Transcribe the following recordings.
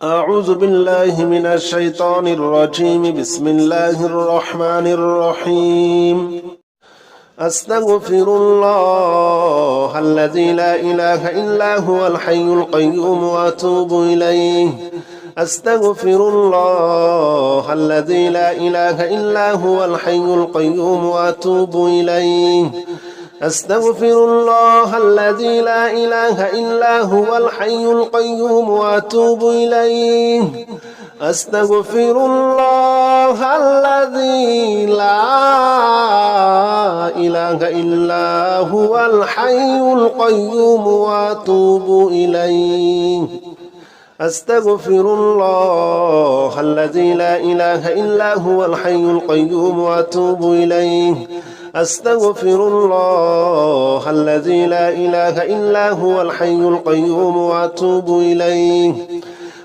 أعوذ بالله من الشيطان الرجيم. بسم الله الرحمن الرحيم. أستغفر الله الذي لا إله إلا هو الحي القيوم وأتوب إليه. أستغفر الله الذي لا إله إلا هو الحي القيوم وأتوب إليه. أستغفر الله الذي لا إله إلا هو الحي القيوم وأتوب إليه. أستغفر الله الذي لا إله إلا هو الحي القيوم وأتوب إليه. أستغفر الله الذي لا إله إلا هو الحي القيوم وأتوب إليه. أستغفر الله الذي لا إله إلا هو الحي القيوم وأتوب إليه.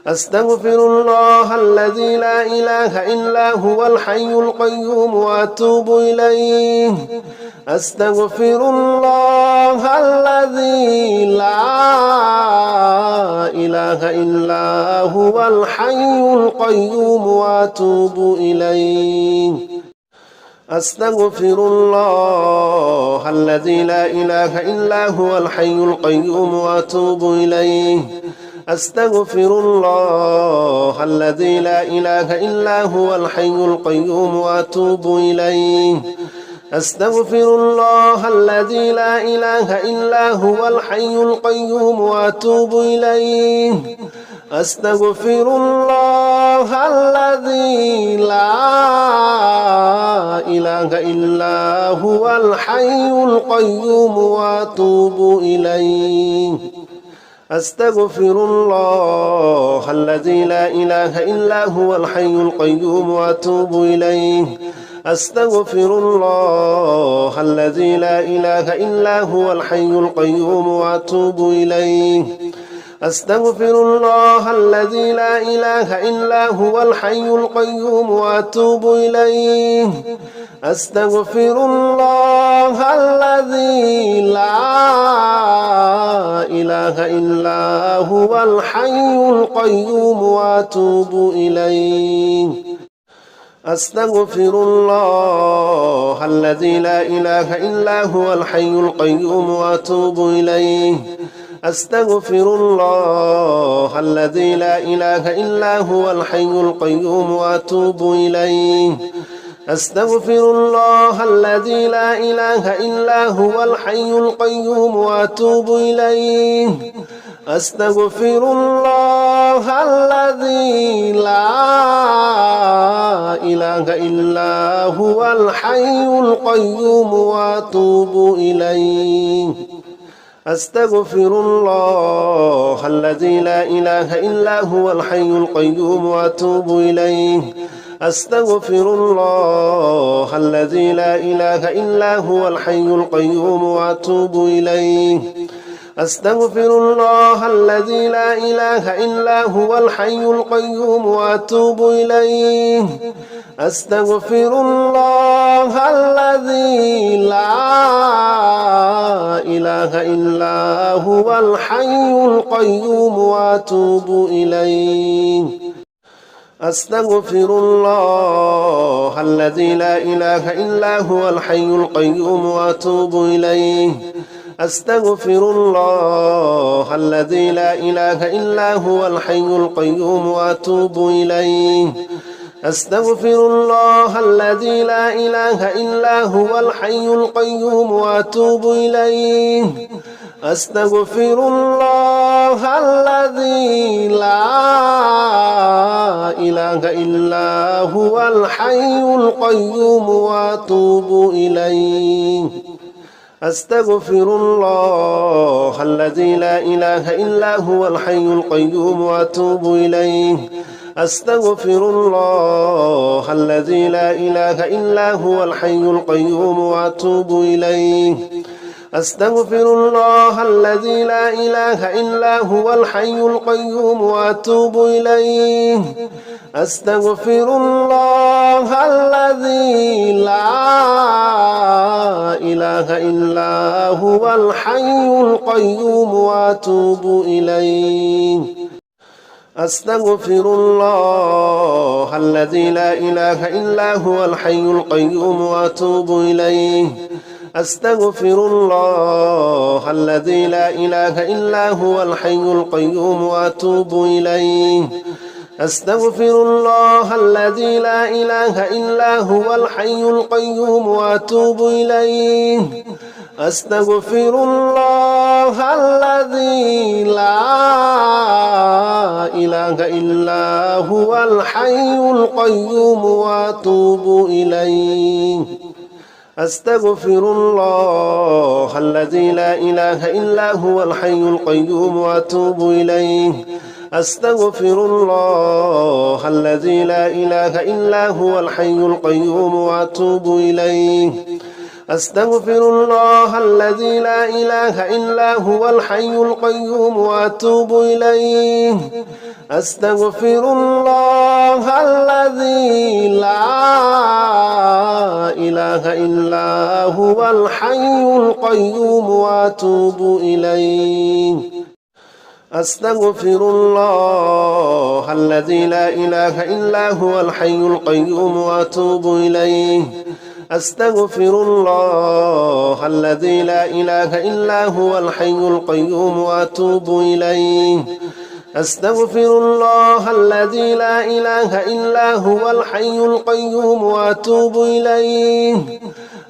أستغفر الله الذي لا إله إلا هو الحي القيوم وأتوب إليه. أستغفر الله الذي لا إله إلا هو الحي القيوم وأتوب إليه. أستغفر الله الذي لا إله إلا هو الحي القيوم وأتوب إليه. أستغفر الله الذي لا إله إلا هو الحي القيوم وأتوب إليه. أستغفر الله الذي لا إله إلا هو الحي القيوم وأتوب إليه. أستغفر الله الذي لا إله إلا هو الحي القيوم وأتوب إليه. أستغفر الله الذي لا إله إلا هو الحي القيوم وأتوب إليه. أستغفر الله الذي لا إله إلا هو الحي القيوم وأتوب إليه. أستغفر الله الذي لا إله إلا هو الحي القيوم وأتوب إليه. أستغفر الله الذي لا إله إلا هو الحي القيوم وأتوب إليه. أستغفر الله الذي لا إله إلا هو الحي القيوم وأتوب إليه. أستغفر الله الذي لا إله إلا هو الحي القيوم وأتوب إليه. أستغفر الله الذي لا إله إلا هو الحي القيوم وأتوب إليه. أستغفر الله الذي لا إله إلا هو الحي القيوم وأتوب إليه. أستغفر الله الذي لا إله إلا هو الحي القيوم وأتوب إليه. أستغفر الله الذي لا إله إلا هو الحي القيوم وأتوب إليه. أستغفر الله الذي لا إله إلا هو الحي القيوم وأتوب إليه. أستغفر الله الذي لا إله إلا هو الحي القيوم وأتوب إليه. أستغفر الله الذي لا إله إلا هو الحي القيوم وأتوب إليه. أستغفر الله الذي لا إله إلا هو الحي القيوم وأتوب إليه. أستغفر الله الذي لا إله إلا هو الحي القيوم وأتوب إليه. أستغفر الله الذي لا إله إلا هو الحي القيوم وأتوب إليه. أستغفر الله الذي لا إله إلا هو الحي القيوم وأتوب إليه. أستغفر الله الذي لا إله إلا هو الحي القيوم وأتوب إليه. أستغفر الله الذي لا إله إلا هو الحي القيوم وأتوب إليه. أستغفر الله الذي لا إله إلا هو الحي القيوم وأتوب إليه. أستغفر الله الذي لا إله إلا هو الحي القيوم وأتوب إليه أستغفر الله الذي لا إله إلا هو الحي القيوم وأتوب إليه أستغفر الله الذي لا إله إلا هو الحي القيوم وأتوب إليه أستغفر الله الذي لا إله إلا هو الحي القيوم وأتوب إليه أستغفر الله الذي لا إله إلا هو الحي القيوم وأتوب إليه أستغفر الله الذي لا إله إلا هو الحي القيوم وأتوب إليه أستغفر الله الذي لا إله إلا هو الحي القيوم وأتوب إليه أستغفر الله الذي لا إله إلا هو الحي القيوم وأتوب إليه أستغفر الله الذي لا إله إلا هو الحي القيوم وأتوب إليه أستغفر الله الذي لا إله إلا هو الحي القيوم وأتوب إليه أستغفر الله الذي لا إله إلا هو الحي القيوم وأتوب إليه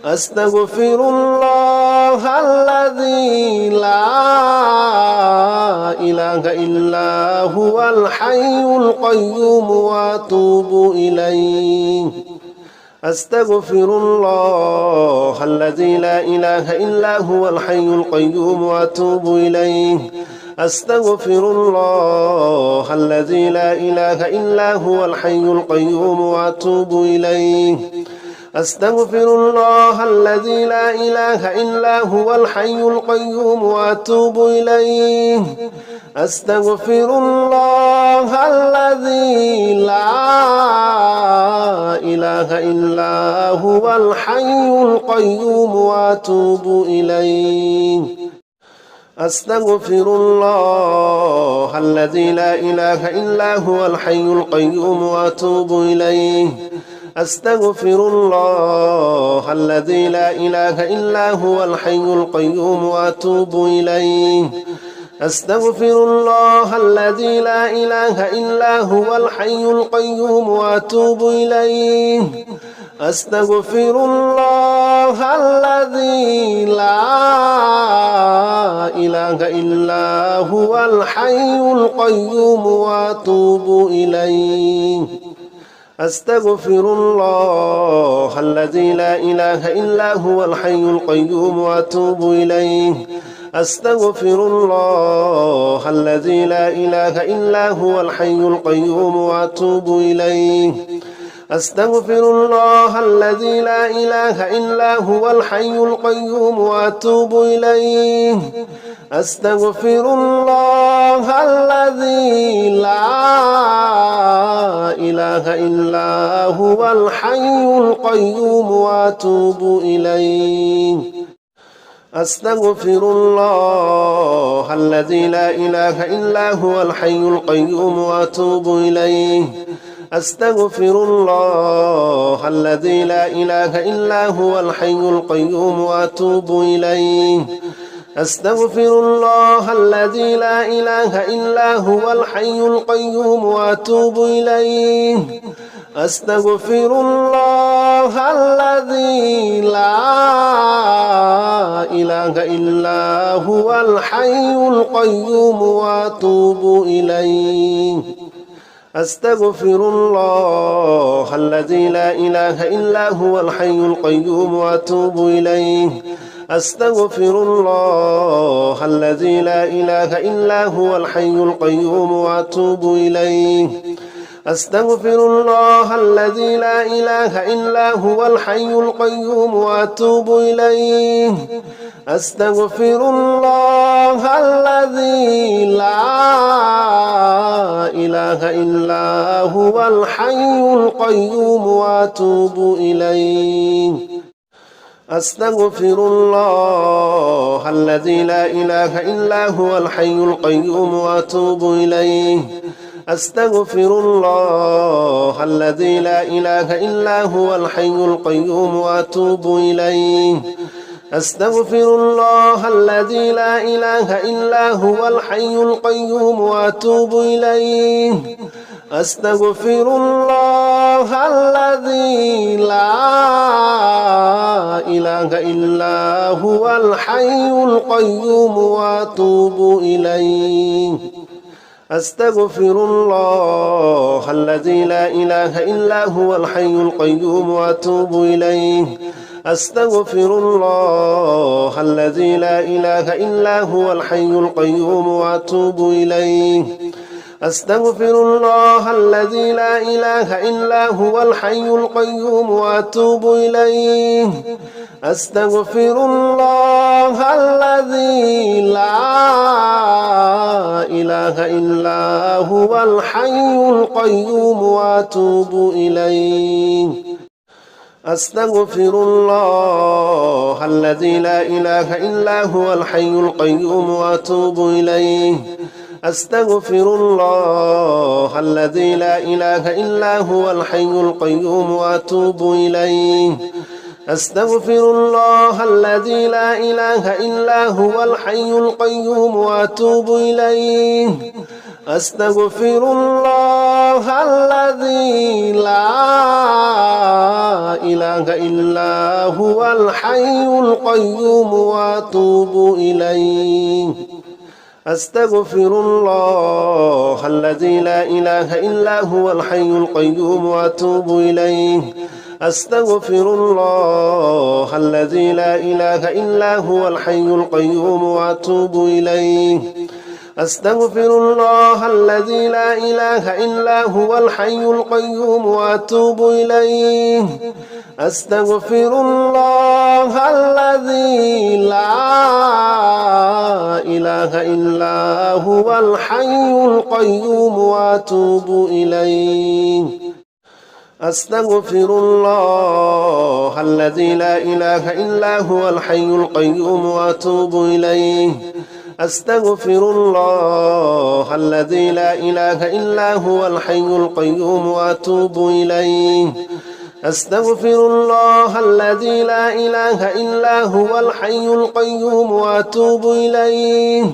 أستغفر الله الذي لا إله إلا هو الحي القيوم وأتوب إليه أستغفر الله الذي لا إله إلا هو الحي القيوم وأتوب إليه أستغفر الله الذي لا إله إلا هو الحي القيوم وأتوب إليه أستغفر الله الذي لا إله إلا هو الحي القيوم وأتوب إليه أستغفر الله الذي لا إله إلا هو الحي القيوم وأتوب إليه أستغفر الله الذي لا إله إلا هو الحي القيوم وأتوب إليه أستغفر الله الذي لا إله إلا هو الحي القيوم وأتوب إليه أستغفر الله الذي لا إله إلا هو الحي القيوم وأتوب إليه أستغفر الله الذي لا إله إلا هو الحي القيوم وأتوب إليه أستغفر الله الذي لا إله إلا هو الحي القيوم وأتوب إليه أستغفر الله الذي لا إله إلا هو الحي القيوم وأتوب إليه أستغفر الله الذي لا إله إلا هو الحي القيوم وأتوب إليه أستغفر الله الذي لا إله إلا هو الحي القيوم وأتوب إليه أستغفر الله الذي لا إله إلا هو الحي القيوم وأتوب إليه أستغفر الله الذي لا إله إلا هو الحي القيوم وأتوب إليه أستغفر الله الذي لا إله إلا هو الحي القيوم وأتوب إليه أستغفر الله الذي لا إله إلا هو الحي القيوم وأتوب إليه أستغفر الله الذي لا إله إلا هو الحي القيوم وأتوب إليه أستغفر الله الذي لا إله إلا هو الحي القيوم وأتوب إليه أستغفر الله الذي لا إله إلا هو الحي القيوم وأتوب إليه أستغفر الله الذي لا إله إلا هو الحي القيوم وأتوب إليه أستغفر الله الذي لا إله إلا هو الحي القيوم وأتوب إليه أستغفر الله الذي لا إله إلا هو الحي القيوم وأتوب إليه أستغفر الله الذي لا إله إلا هو الحي القيوم وأتوب إليه أستغفر الله الذي لا إله إلا هو الحي القيوم وأتوب إليه أستغفر الله الذي لا إله إلا هو الحي القيوم وأتوب إليه أستغفر الله الذي لا إله إلا هو الحي القيوم وأتوب إليه أستغفر الله الذي لا إله إلا هو الحي القيوم وأتوب إليه أستغفر الله الذي لا إله إلا هو الحي القيوم وأتوب إليه أستغفر الله الذي لا إله إلا هو الحي القيوم وأتوب إليه أستغفر الله الذي لا إله إلا هو الحي القيوم وأتوب إليه أستغفر الله الذي لا إله إلا هو الحي القيوم وأتوب إليه أستغفر الله الذي لا إله إلا هو الحي القيوم وأتوب إليه أستغفر الله الذي لا إله إلا هو الحي القيوم وأتوب إليه أستغفر الله الذي لا إله إلا هو الحي القيوم وأتوب إليه أستغفر الله الذي لا إله إلا هو الحي القيوم وأتوب إليه أستغفر الله الذي لا إله إلا هو الحي القيوم وأتوب إليه أستغفر الله الذي لا إله إلا هو الحي القيوم وأتوب إليه أستغفر الله الذي لا إله إلا هو الحي القيوم وأتوب إليه أستغفر الله الذي لا إله إلا هو الحي القيوم وأتوب إليه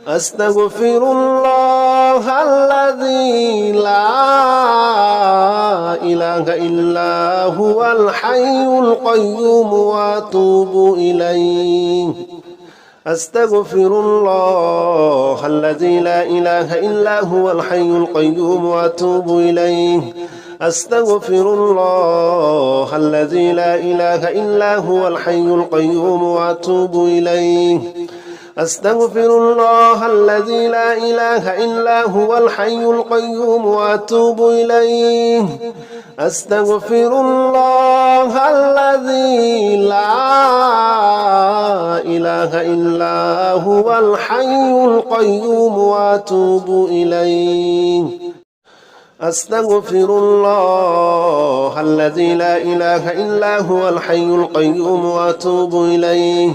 أستغفر الله الذي لا إله إلا هو الحي القيوم وأتوب إليه أستغفر الله الذي لا إله إلا هو الحي القيوم وأتوب إليه أستغفر الله الذي لا إله إلا هو الحي القيوم وأتوب إليه أستغفر الله الذي لا إله إلا هو الحي القيوم وأتوب إليه أستغفر الله الذي لا إله إلا هو الحي القيوم وأتوب إليه أستغفر الله الذي لا إله إلا هو الحي القيوم وأتوب إليه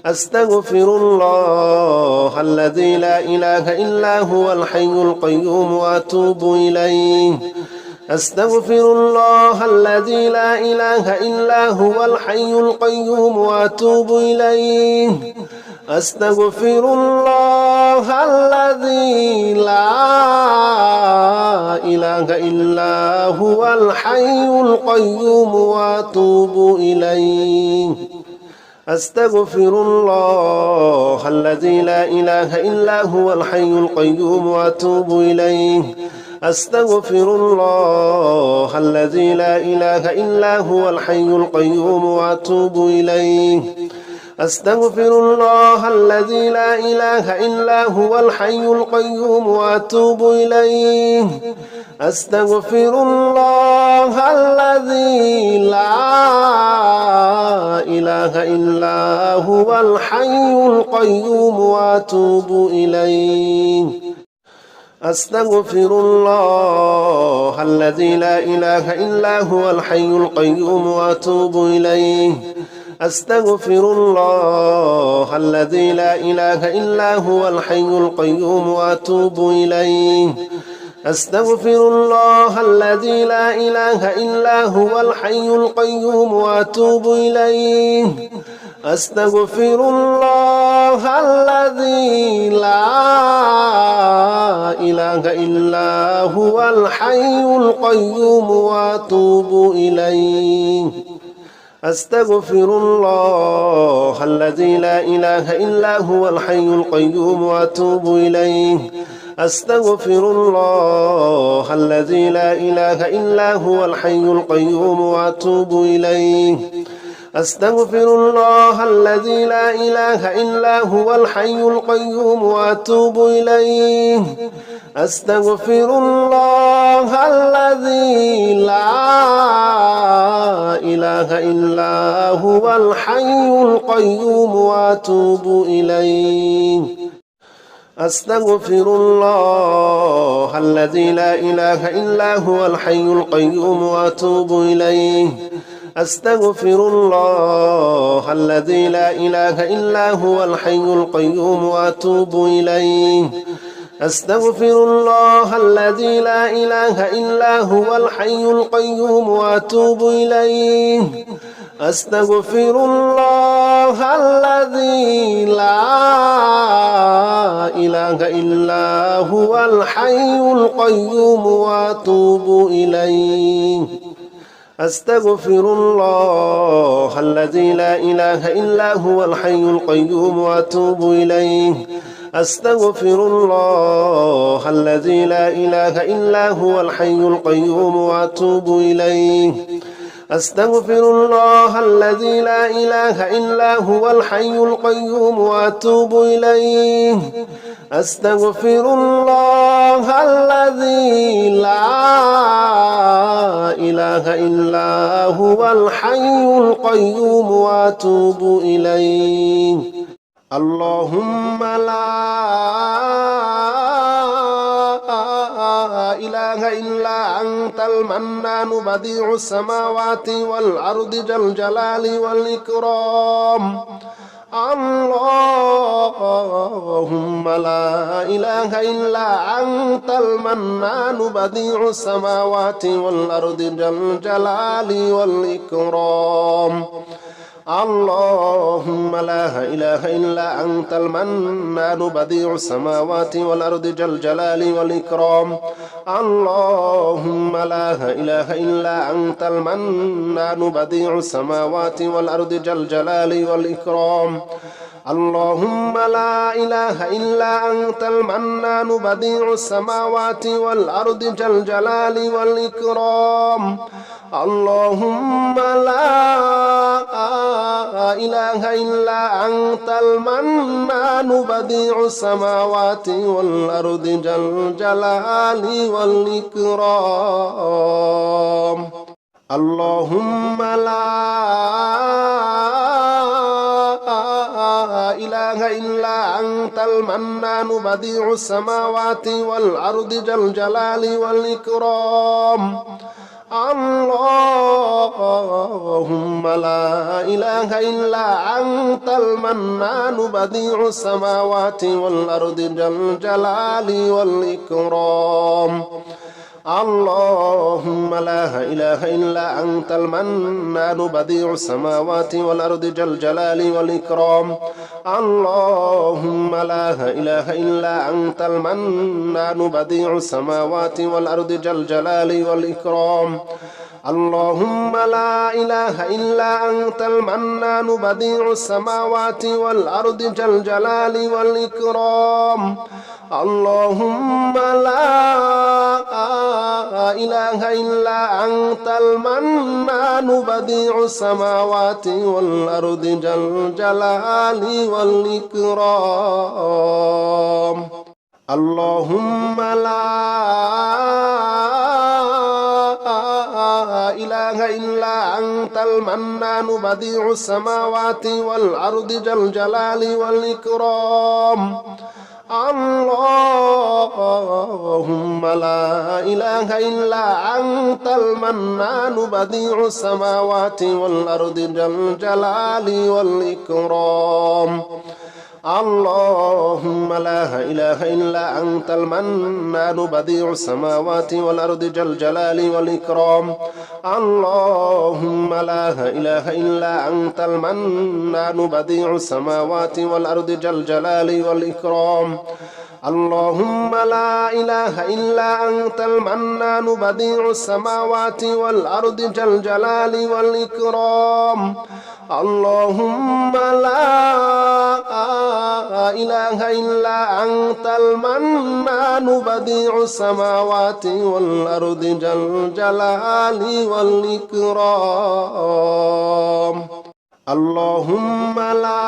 أستغفر الله الذي لا إله إلا هو الحي القيوم وأتوب إليه أستغفر الله الذي لا إله إلا هو الحي القيوم وأتوب إليه أستغفر الله الذي لا إله إلا هو الحي القيوم وأتوب إليه أستغفر الله الذي لا إله إلا هو الحي القيوم وأتوب إليه أستغفر الله الذي لا إله إلا هو الحي القيوم وأتوب إليه أستغفر الله الذي لا إله إلا هو الحي القيوم وأتوب إليه أستغفر الله الذي لا إله إلا هو الحي القيوم وأتوب إليه أستغفر الله الذي لا إله إلا هو الحي القيوم وأتوب إليه أستغفر الله الذي لا إله إلا هو الحي القيوم وأتوب إليه أستغفر الله الذي لا إله إلا هو الحي القيوم وأتوب إليه أستغفر الله الذي لا إله إلا هو الحي القيوم وأتوب إليه أستغفر الله الذي لا إله إلا هو الحي القيوم وأتوب إليه أستغفر الله الذي لا إله إلا هو الحي القيوم وأتوب إليه أستغفر الله الذي لا إله إلا هو الحي القيوم وأتوب إليه أستغفر الله الذي لا إله إلا هو الحي القيوم وأتوب إليه أستغفر الله الذي لا إله إلا هو الحي القيوم وأتوب إليه أستغفر الله الذي لا إله إلا هو الحي القيوم وأتوب إليه أستغفر الله الذي لا إله إلا هو الحي القيوم وأتوب إليه أستغفر الله الذي لا إله إلا هو الحي القيوم وأتوب إليه أستغفر الله الذي لا إله إلا هو الحي القيوم وأتوب إليه أستغفر الله الذي لا إله إلا هو الحي القيوم وأتوب إليه أستغفر الله الذي لا إله إلا هو الحي القيوم وأتوب إليه أستغفر الله الذي لا إله إلا هو الحي القيوم وأتوب إليه اللهم لا إله إلا أنت المنان بديع السماوات والأرض ذا الجلال والإكرام اللهم لا إله إلا أنت المنان بديع السماوات والأرض ذا الجلال والإكرام اللهم لا إله إلا أنت المنان بديع السماوات والأرض ذا الجلال والإكرام اللهم لا إله إلا أنت المنان بديع السماوات والأرض ذا الجلال والإكرام اللهم لا إله إلا أنت المنان بديع السماوات والأرض ذا الجلال والإكرام اللهم لا إله إلا أنت المنان بديع السماوات والأرض ذا الجلال والإكرام اللهم لا إله إلا أنت المنان بديع السماوات والأرض ذا الجلال والإكرام اللهم لا إله إلا أنت المنان بديع السماوات والأرض ذا الجلال والإكرام اللهم لا إله إلا أنت المنان بديع السماوات والأرض ذا الجلال والإكرام اللهم لا إله إلا أنت المنان بديع السماوات والأرض ذا الجلال والإكرام اللهم لا إله إلا أنت المنان بديع السماوات والأرض ذا الجلال والإكرام اللهم لا إله إلا أنت المنان بديع السماوات والأرض ذا الجلال والإكرام اللهم لا إله إلا أنت المنان بديع السماوات والأرض ذا الجلال والإكرام اللهم لا إله إلا أنت المنان بديع السماوات والأرض ذا الجلال والإكرام اللهم لا إله إلا أنت المنان بديع السماوات والأرض ذا الجلال والإكرام. اللهم لا إله إلا أنت المنان بديع السماوات والأرض ذا الجلال والإكرام. اللهم لا إله إلا أنت المنان بديع السماوات والأرض ذا الجلال والإكرام. اللهم لا إله إلا أنت المنان بديع السماوات والأرض ذا الجلال والإكرام. اللهم لا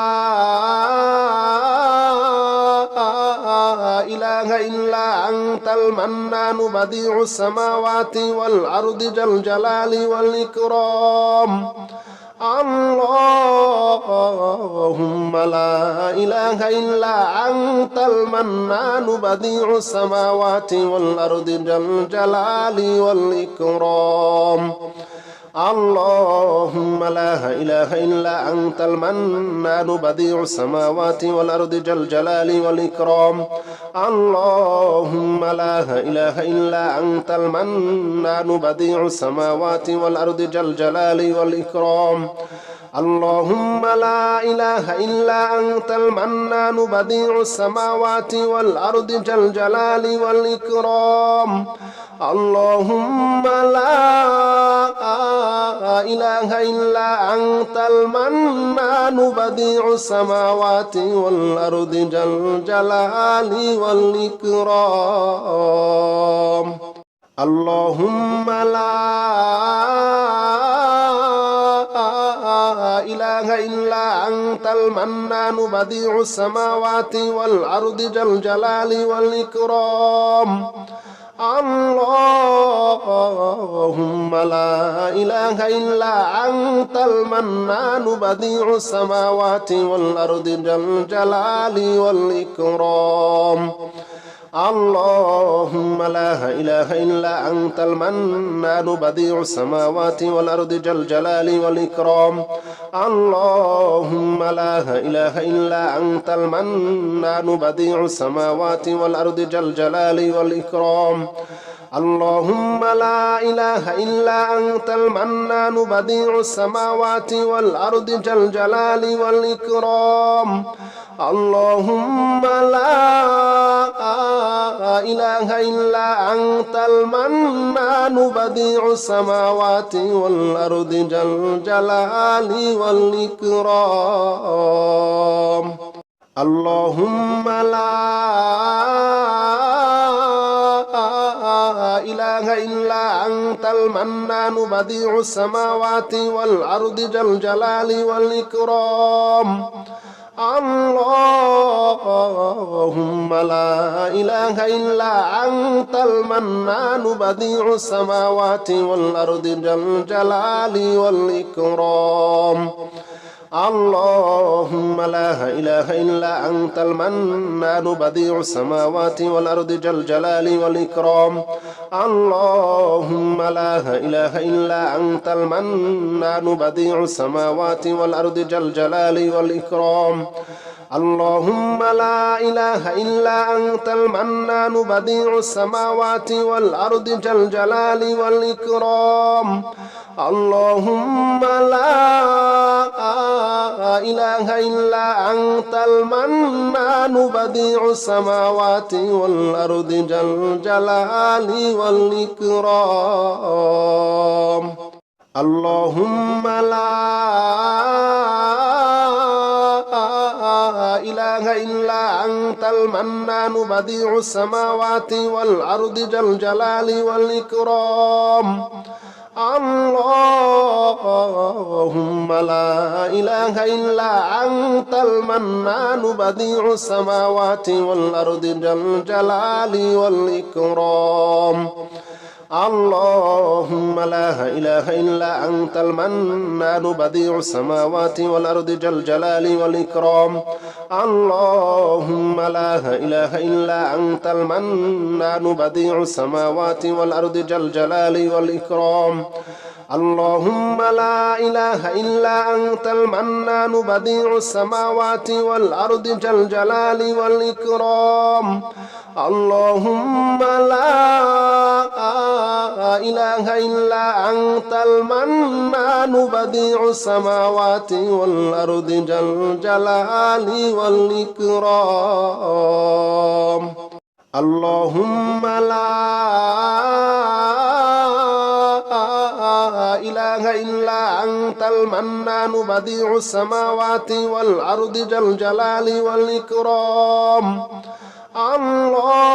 إله إلا أنت المنان بديع السماوات والأرض ذا الجلال والإكرام. اللهم لا إله إلا أنت المنان بديع السماوات والأرض ذا الجلال والإكرام. اللهم لا إله إلا أنت المنان بديع السماوات والأرض ذا الجلال والإكرام. اللهم لا إله إلا أنت المنان بديع السماوات والأرض ذا الجلال والإكرام. اللهم لا إله إلا أنت المنان بديع السماوات والأرض ذا الجلال والإكرام. اللهم لا إله إلا أنت المنان بديع السماوات والأرض ذا الجلال والإكرام. اللهم لا إله إلا أنت المنان بديع السماوات والأرض ذا الجلال والإكرام. اللهم لا إله إلا أنت المنان بديع السماوات والأرض ذا الجلال والإكرام. اللهم لا إله إلا أنت المنان بديع السماوات والأرض ذا الجلال والإكرام. اللهم لا إله إلا أنت المنان بديع السماوات والأرض ذا الجلال والإكرام. اللهم لا إله إلا أنت المنان بديع السماوات والأرض ذا الجلال والإكرام. اللهم لا إله إلا أنت المنان بديع السماوات والأرض ذا الجلال والإكرام. اللهم لا إله إلا أنت المنان بديع السماوات والأرض ذا الجلال والإكرام. اللهم لا إله إلا أنت المنان بديع السماوات والأرض ذا الجلال والإكرام. اللهم لا إله إلا أنت المنان بديع السماوات والأرض ذا الجلال والإكرام. اللهم لا إله إلا أنت المنان بديع السماوات والأرض ذا الجلال والإكرام. اللهم لا إله إلا أنت المنان بديع السماوات والأرض ذا الجلال والإكرام. اللهم لا إله إلا أنت المنان بديع السماوات والأرض ذا الجلال والإكرام. اللهم لا إله إلا أنت المنان بديع السماوات والأرض ذا الجلال والإكرام. اللهم لا إله إلا أنت المنان بديع السماوات والأرض ذا الجلال والإكرام. اللهم لا إله إلا أنت المنان بديع السماوات والأرض ذا الجلال والإكرام. اللهم لا إله إلا أنت المنان بديع السماوات والأرض ذا الجلال والإكرام. اللهم لا إله إلا أنت المنان بديع السماوات والأرض ذا الجلال والإكرام اللهم لا إله إلا أنت المنان بديع السماوات والأرض ذا الجلال والإكرام اللهم لا إله إلا أنت المنان بديع السماوات والأرض ذا الجلال والإكرام اللهم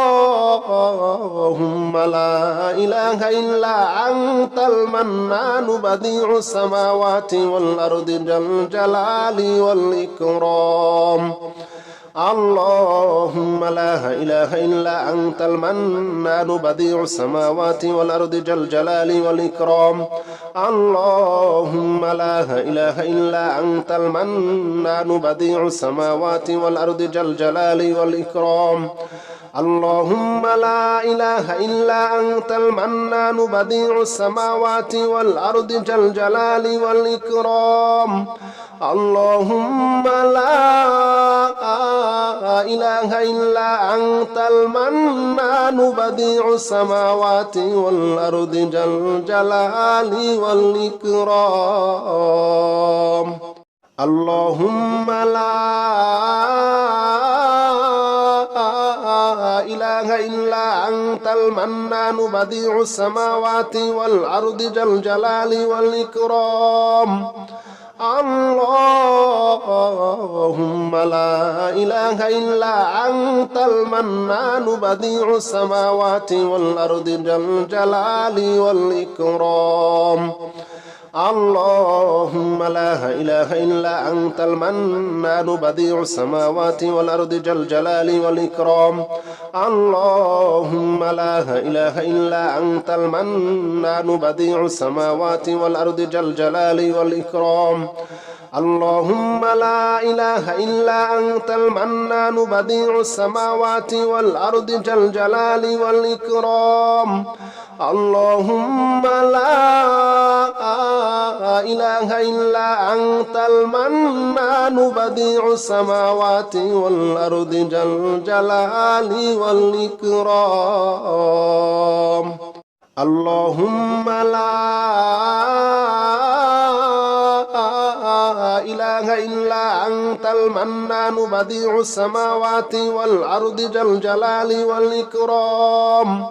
لا إله إلا أنت المنان بديع السماوات والأرض ذا الجلال والإكرام اللهم لا إله إلا أنت المنان بديع السماوات والأرض ذا الجلال والإكرام اللهم لا إله إلا أنت المنان بديع السماوات والأرض ذا الجلال والإكرام اللهم لا إله إلا أنت المنان بديع السماوات والأرض ذا الجلال والإكرام اللهم لا إله إلا أنت المنان بديع السماوات والأرض ذا الجلال والإكرام اللهم لا إله إلا أنت المنان بديع السماوات والأرض ذا الجلال والإكرام اللهم لا إله إلا أنت المنان بديع السماوات والأرض ذا الجلال والإكرام اللهم لا إله إلا أنت المنان بديع السماوات والأرض ذا الجلال والإكرام اللهم لا إله إلا أنت المنان بديع السماوات والأرض ذا الجلال والإكرام اللهم لا إله إلا أنت المنان بديع السماوات والأرض ذا الجلال والإكرام اللهم لا إله إلا أنت المنان بديع السماوات والأرض ذا الجلال والإكرام اللهم لا إله إلا أنت المنان بديع السماوات والأرض ذا الجلال والإكرام اللهم لا إله إلا أنت المنان بديع السماوات والأرض ذا الجلال والإكرام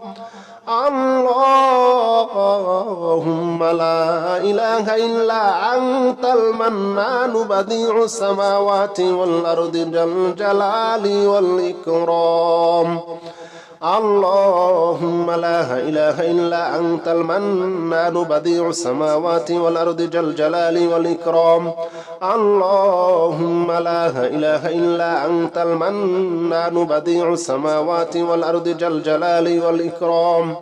اللهم لا إله إلا أنت المنان بديع السماوات والأرض ذا الجلال والإكرام اللهم لا إله إلا أنت المنان بديع السماوات والأرض ذا الجلال والإكرام اللهم لا إله إلا أنت المنان بديع السماوات والأرض ذا الجلال والإكرام اللهم لا إله إلا أنت المنان بديع السماوات والأرض ذا الجلال والإكرام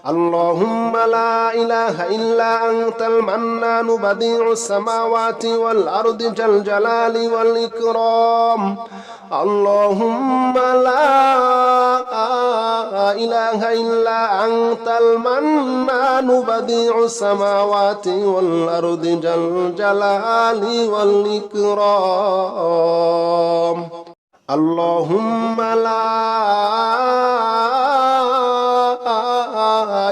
اللهم لا إله إلا أنت المنان بديع السماوات والأرض ذا الجلال والإكرام اللهم لا إله إلا أنت المنان بديع السماوات والأرض ذا الجلال والإكرام اللهم لا إله إلا أنت المنان بديع السماوات والأرض ذا الجلال والإكرام اللهم لا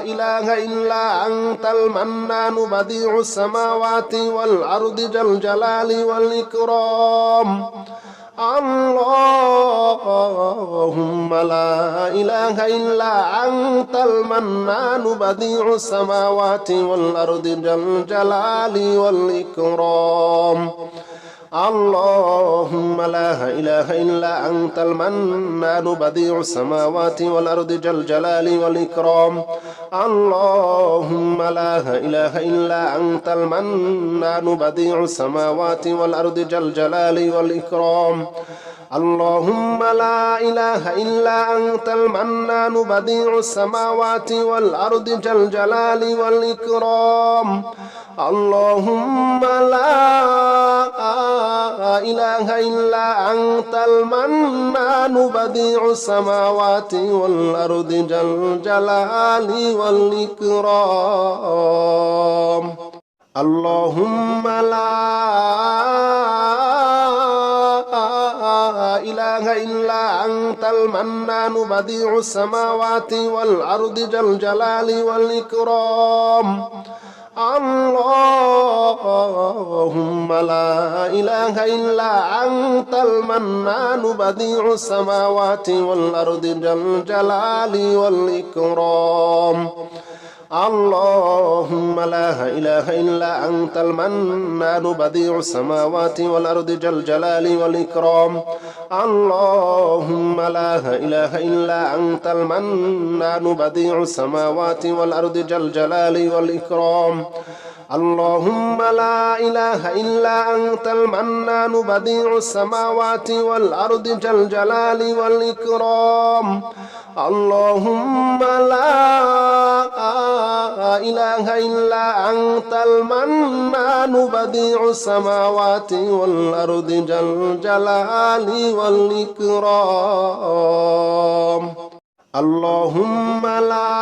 إله إلا أنت المنان بديع السماوات والأرض ذا الجلال والإكرام اللهم لا إله إلا أنت المنان بديع السماوات والأرض ذا الجلال والإكرام اللهم لا إله إلا أنت المنان بديع السماوات والأرض ذا الجلال والإكرام اللهم لا إله إلا أنت المنان بديع السماوات والأرض ذا الجلال والإكرام اللهم لا إله إلا أنت المنان بديع السماوات والأرض ذا الجلال والإكرام اللهم لا إله إلا أنت المنان بديع السماوات والأرض ذا الجلال والإكرام اللهم لا إله إلا أنت المنان بديع السماوات والأرض ذا الجلال والإكرام اللهم لا إله إلا أنت المنان بديع السماوات والأرض ذا الجلال والإكرام اللهم لا إله إلا أنت المنان بديع السماوات والأرض ذا الجلال والإكرام اللهم لا إله إلا أنت المنان بديع السماوات والأرض ذا الجلال والإكرام اللهم لا إله إلا أنت المنان بديع السماوات والأرض ذا الجلال والإكرام اللهم لا إله إلا أنت المنان بديع السماوات والأرض ذا الجلال والإكرام اللهم لا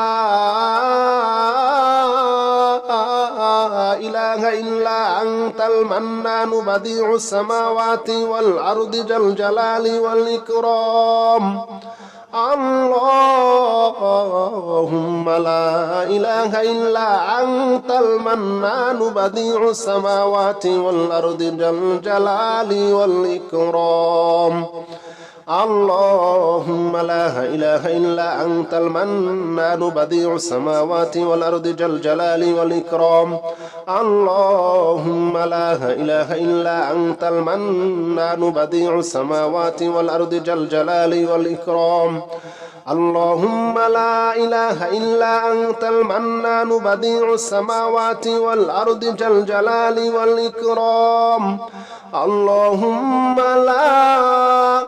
إله إلا أنت المنان بديع السماوات والأرض ذا الجلال والإكرام اللهم لا إله إلا أنت المنان بديع السماوات والأرض ذا الجلال والإكرام اللهم لا إله إلا أنت المنان بديع السماوات والأرض ذا الجلال والإكرام اللهم لا إله إلا أنت المنان بديع السماوات والأرض ذا الجلال والإكرام اللهم لا إله إلا أنت المنان بديع السماوات والأرض ذا الجلال والإكرام اللهم لا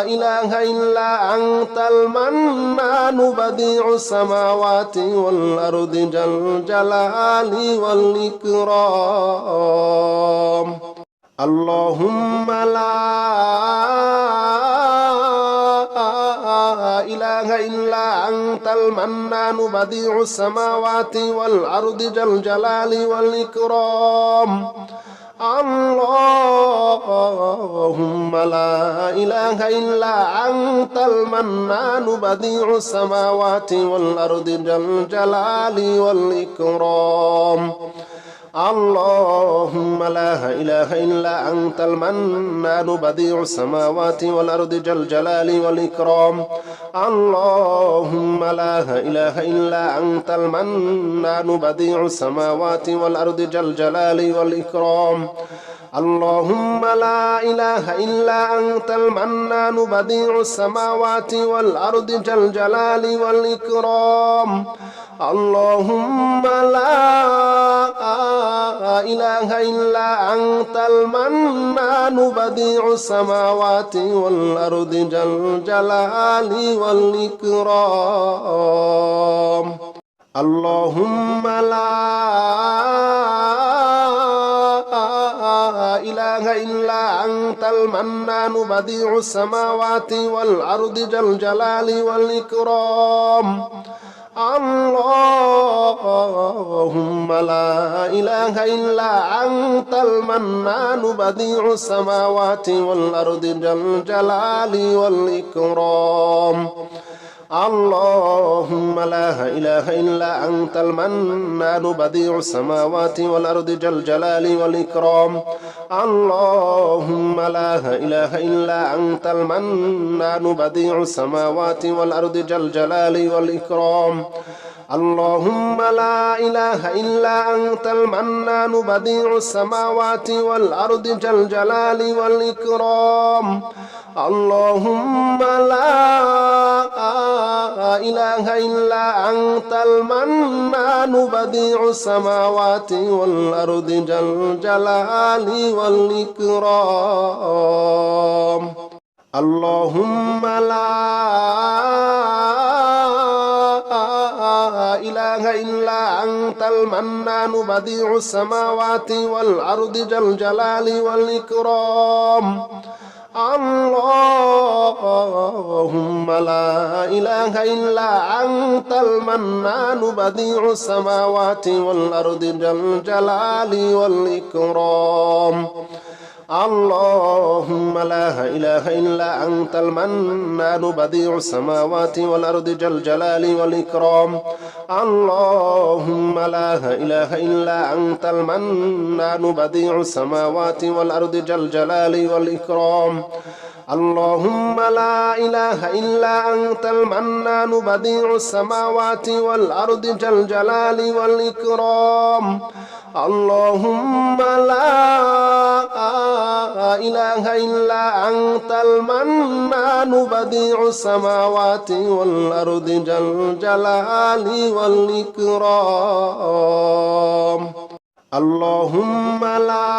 إله إلا أنت المنان بديع السماوات والأرض ذا الجلال والإكرام اللهم لا إله إلا أنت المنان بديع السماوات والأرض ذا الجلال والإكرام اللهم لا إله إلا أنت المنان بديع السماوات والأرض ذا الجلال والإكرام اللهم لا إله إلا أنت المنان بديع السماوات والأرض ذا الجلال والإكرام اللهم لا إله إلا أنت المنان بديع السماوات والأرض ذا الجلال والإكرام اللهم لا إله إلا أنت المنان بديع السماوات والأرض ذا الجلال والإكرام اللهم لا إله إلا أنت المنان بديع السماوات والأرض ذا الجلال والإكرام اللهم لا إله إلا أنت المنان بديع السماوات والأرض ذا الجلال والإكرام اللهم لا إله إلا أنت المنان بديع السماوات والأرض ذا الجلال والإكرام اللهم لا إله إلا أنت المنان بديع السماوات والأرض ذا الجلال والإكرام اللهم لا إله إلا أنت المنان بديع السماوات والأرض ذا الجلال والإكرام اللهم لا إله إلا أنت المنان بديع السماوات والأرض ذا الجلال والإكرام اللهم لا إله إلا أنت المنان بديع السماوات والأرض ذا الجلال والإكرام اللهم لا إله إلا أنت المنان بديع السماوات والأرض ذا الجلال والإكرام اللهم لا إله إلا أنت المنان بديع السماوات والأرض ذا الجلال والإكرام اللهم لا إله إلا أنت المنان بديع السماوات والأرض ذا الجلال والإكرام اللهم لا إله إلا أنت المنان بديع السماوات والأرض ذا الجلال والإكرام اللهم لا إله إلا أنت المنان بديع السماوات والأرض ذا الجلال والإكرام اللهم لا إله إلا أنت المنان بديع السماوات والأرض ذا الجلال والإكرام اللهم لا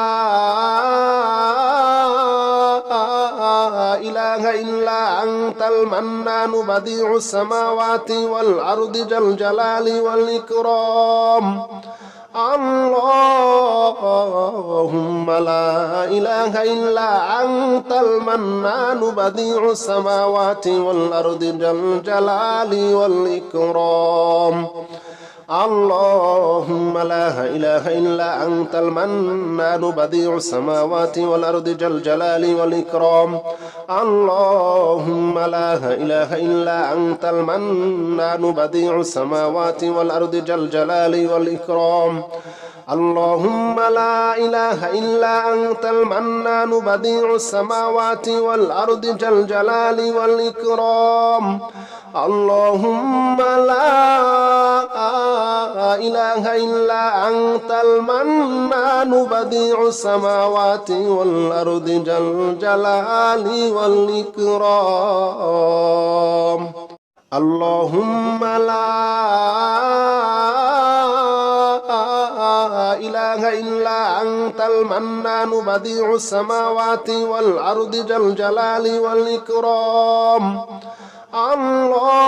إله إلا أنت المنان بديع السماوات والأرض ذا الجلال والإكرام اللهم لا إله إلا أنت المنان بديع السماوات والأرض ذا الجلال والإكرام اللهم لا إله إلا أنت المنان بديع السماوات والأرض ذا الجلال والإكرام اللهم لا إله إلا أنت المنان بديع السماوات والأرض ذا الجلال والإكرام اللهم لا إله إلا أنت المنان بديع السماوات والأرض ذا الجلال والإكرام اللهم لا إله إلا أنت المنان بديع السماوات والأرض ذا الجلال والإكرام اللهم لا إله إلا أنت المنان بديع السماوات والأرض ذا الجلال والإكرام اللهم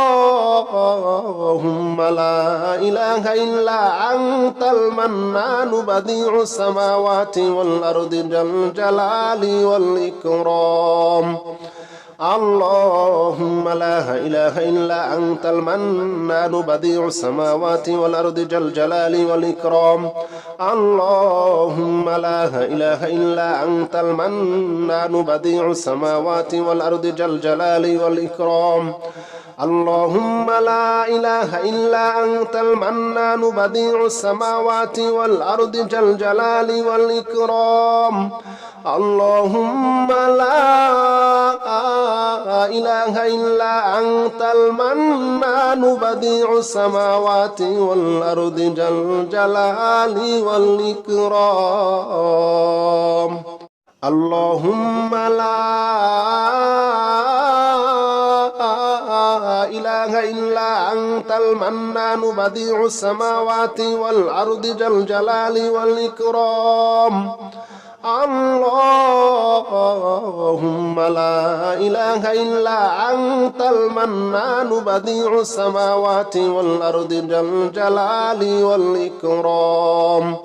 لا إله إلا أنت المنان بديع السماوات والأرض ذا الجلال والإكرام اللهم لا إله إلا أنت المنان بديع السماوات والأرض ذا الجلال والإكرام اللهم لا إله إلا أنت المنان بديع السماوات والأرض ذا الجلال والإكرام اللهم لا إله إلا أنت المنان بديع السماوات والأرض ذا الجلال والإكرام اللهم لا إله إلا أنت المنان بديع السماوات والأرض ذا الجلال والإكرام اللهم لا إله إلا أنت المنان بديع السماوات والأرض ذا الجلال والإكرام اللهم لا إله إلا أنت المنان بديع السماوات والأرض ذا الجلال والإكرام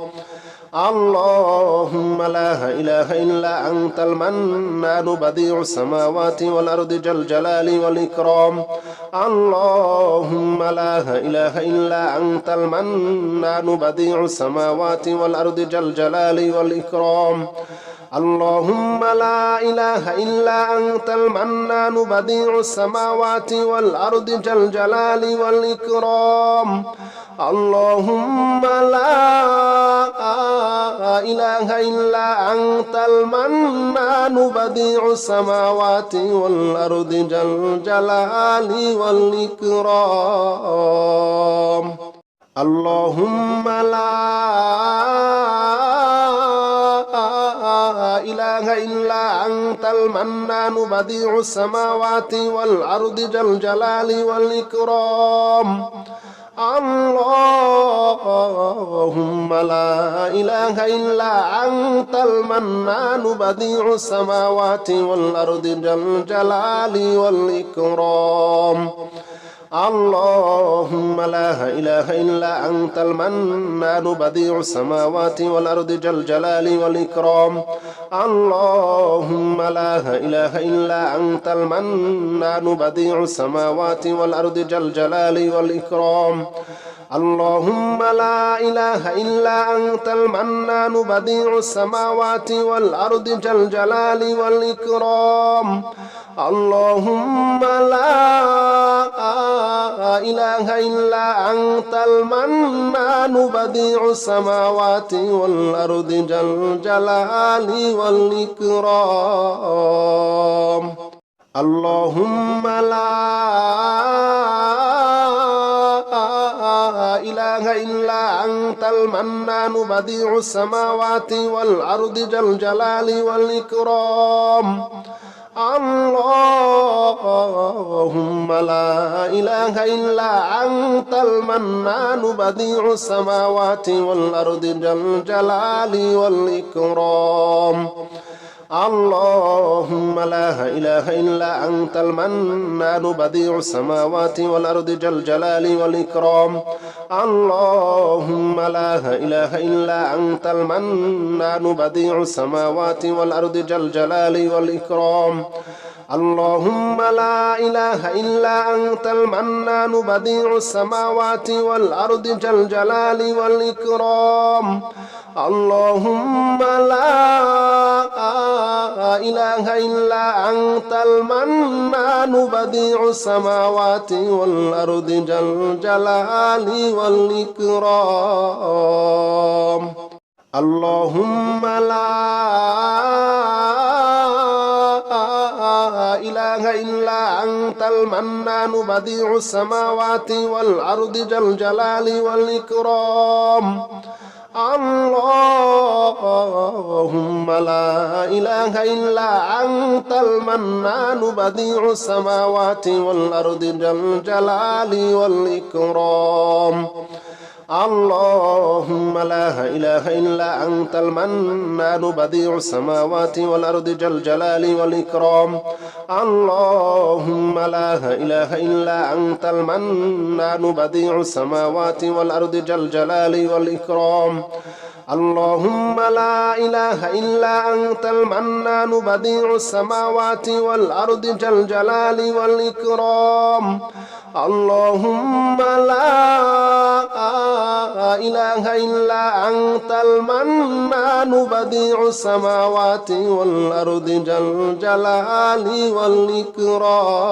اللهم لا إله إلا أنت المنان بديع السماوات والأرض ذا الجلال والإكرام اللهم لا إله إلا أنت المنان بديع السماوات والأرض ذا الجلال والإكرام اللهم لا إله إلا أنت المنان بديع السماوات والأرض ذا الجلال والإكرام اللهم لا إله إلا أنت المنان بديع السماوات والأرض ذا الجلال والإكرام اللهم لا إله إلا أنت المنان بديع السماوات والأرض ذا الجلال والإكرام اللهم لا إله إلا أنت المنان بديع السماوات والأرض ذا الجلال والإكرام اللهم لا إله إلا أنت المنان بديع السماوات والأرض ذا الجلال والإكرام. اللهم لا إله إلا أنت المنان بديع السماوات والأرض ذا الجلال والإكرام. اللهم لا إله إلا أنت المنان بديع السماوات والأرض ذا الجلال والإكرام. اللهم لا إله إلا أنت المنان بديع السماوات والأرض ذا الجلال والإكرام. اللهم لا إله إلا أنت المنان بديع السماوات والأرض ذا الجلال والإكرام. اللهم لا إله إلا أنت المنان بديع السماوات والأرض ذا الجلال والإكرام. اللهم لا إله إلا أنت المنان بديع السماوات والأرض ذا الجلال والإكرام. اللهم لا إله إلا أنت المنان بديع السماوات والأرض ذا الجلال والإكرام. اللهم لا إله إلا أنت المنان بديع السماوات والأرض ذا الجلال والإكرام. اللهم لا إله إلا أنت المنان بديع السماوات والأرض ذا الجلال والإكرام. اللهم لا إله إلا أنت المنان بديع السماوات والأرض ذا الجلال والإكرام. اللهم لا إله إلا أنت المنان بديع السماوات والأرض ذا الجلال والإكرام. اللهم لا إله إلا أنت المنان بديع السماوات والأرض ذا الجلال والإكرام. اللهم لا إله إلا أنت المنان بديع السماوات والأرض ذا الجلال والإكرام. اللهم لا إله إلا أنت المنان بديع السماوات والأرض ذا الجلال والإكرام. اللهم لا إله إلا أنت المنان بديع السماوات والأرض ذا الجلال والإكرام.